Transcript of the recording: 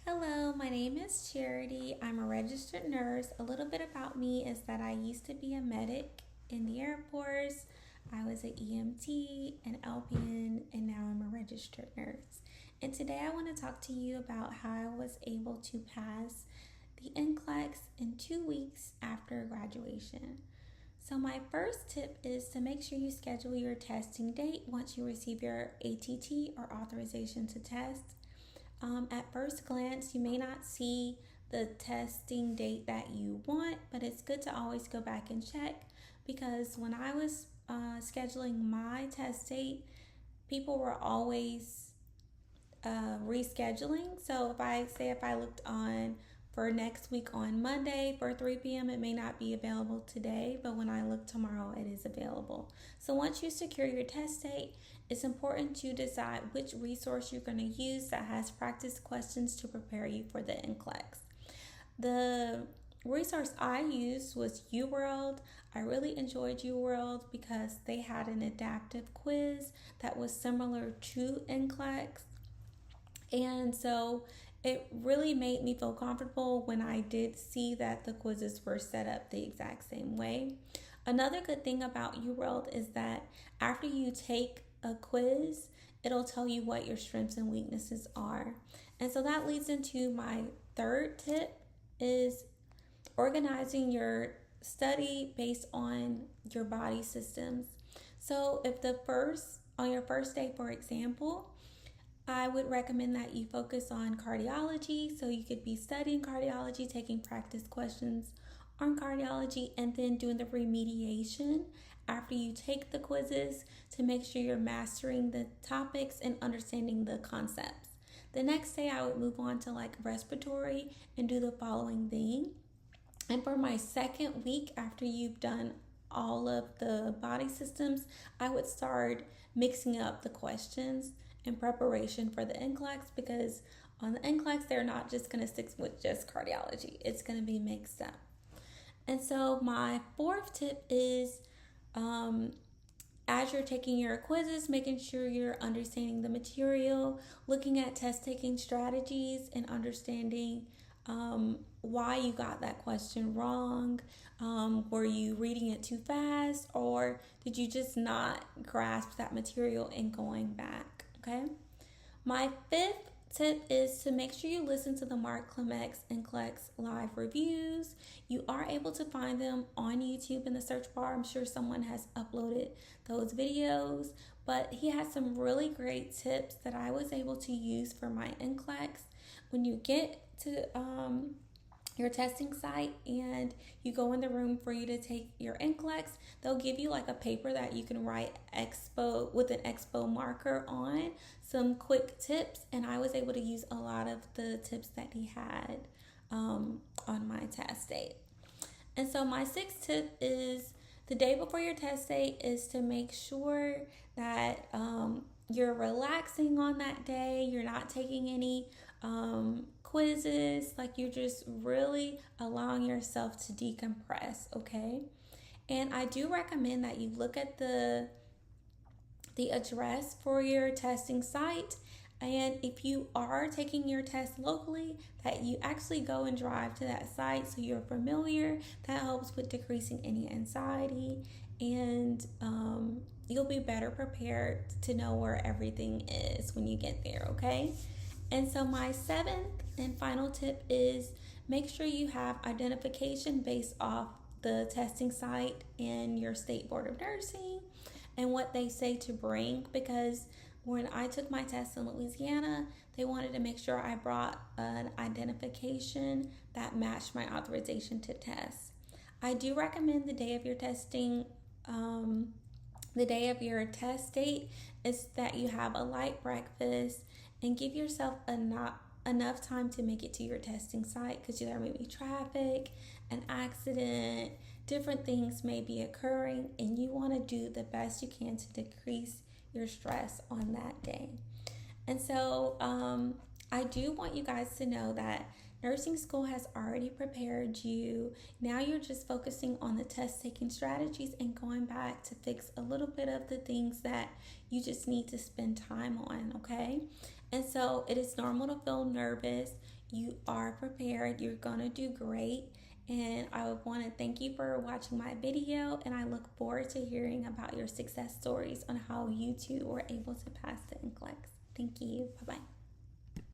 Hello, my name is Charity. I'm a registered nurse. A little bit about me is that I used to be a medic in the Air Force. I was an EMT, an LPN, and now I'm a registered nurse. And today I want to talk to you about how I was able to pass the NCLEX in 2 weeks after graduation. So, my first tip is to make sure you schedule your testing date once you receive your ATT or authorization to test. At first glance, you may not see the testing date that you want, but it's good to always go back and check because when I was scheduling my test date, people were always rescheduling. So if I looked on for next week on Monday for 3 p.m., it may not be available today, but when I look tomorrow, it is available. So once you secure your test date, it's important to decide which resource you're going to use that has practice questions to prepare you for the NCLEX. The resource I used was UWorld. I really enjoyed UWorld because they had an adaptive quiz that was similar to NCLEX. And so it really made me feel comfortable when I did see that the quizzes were set up the exact same way. Another good thing about UWorld is that after you take a quiz, it'll tell you what your strengths and weaknesses are. And so that leads into my third tip is organizing your study based on your body systems. So if on your first day, for example, I would recommend that you focus on cardiology. So you could be studying cardiology, taking practice questions on cardiology, and then doing the remediation after you take the quizzes to make sure you're mastering the topics and understanding the concepts. The next day, I would move on to like respiratory and do the following thing. And for my second week, after you've done all of the body systems, I would start mixing up the questions in preparation for the NCLEX because on the NCLEX, they're not just going to stick with just cardiology. It's going to be mixed up. And so my fourth tip is as you're taking your quizzes, making sure you're understanding the material, looking at test taking strategies, and understanding why you got that question wrong. Were you reading it too fast, or did you just not grasp that material and going back? Okay. My fifth tip is to make sure you listen to the Klimek and NCLEX live reviews. You are able to find them on YouTube in the search bar. I'm sure someone has uploaded those videos, but he has some really great tips that I was able to use for my NCLEX. When you get to your testing site and you go in the room for you to take your NCLEX, they'll give you like a paper that you can write expo with an expo marker on some quick tips, and I was able to use a lot of the tips that he had on my test date. And so my sixth tip is the day before your test date is to make sure that you're relaxing on that day. You're not taking any quizzes, like you're just really allowing yourself to decompress, okay? And I do recommend that you look at the address for your testing site, and if you are taking your test locally, that you actually go and drive to that site so you're familiar. That helps with decreasing any anxiety, and you'll be better prepared to know where everything is when you get there, okay? And so my seventh and final tip is make sure you have identification based off the testing site and your state board of nursing and what they say to bring, because when I took my test in Louisiana, they wanted to make sure I brought an identification that matched my authorization to test. I do recommend the day of your testing, the day of your test date is that you have a light breakfast and give yourself enough time to make it to your testing site, because there may be traffic, an accident, different things may be occurring, and you want to do the best you can to decrease your stress on that day. And so I do want you guys to know that nursing school has already prepared you. Now you're just focusing on the test taking strategies and going back to fix a little bit of the things that you just need to spend time on, okay? And so it is normal to feel nervous. You are prepared. You're going to do great. And I would want to thank you for watching my video, and I look forward to hearing about your success stories on how you two were able to pass the NCLEX. Thank you. Bye-bye.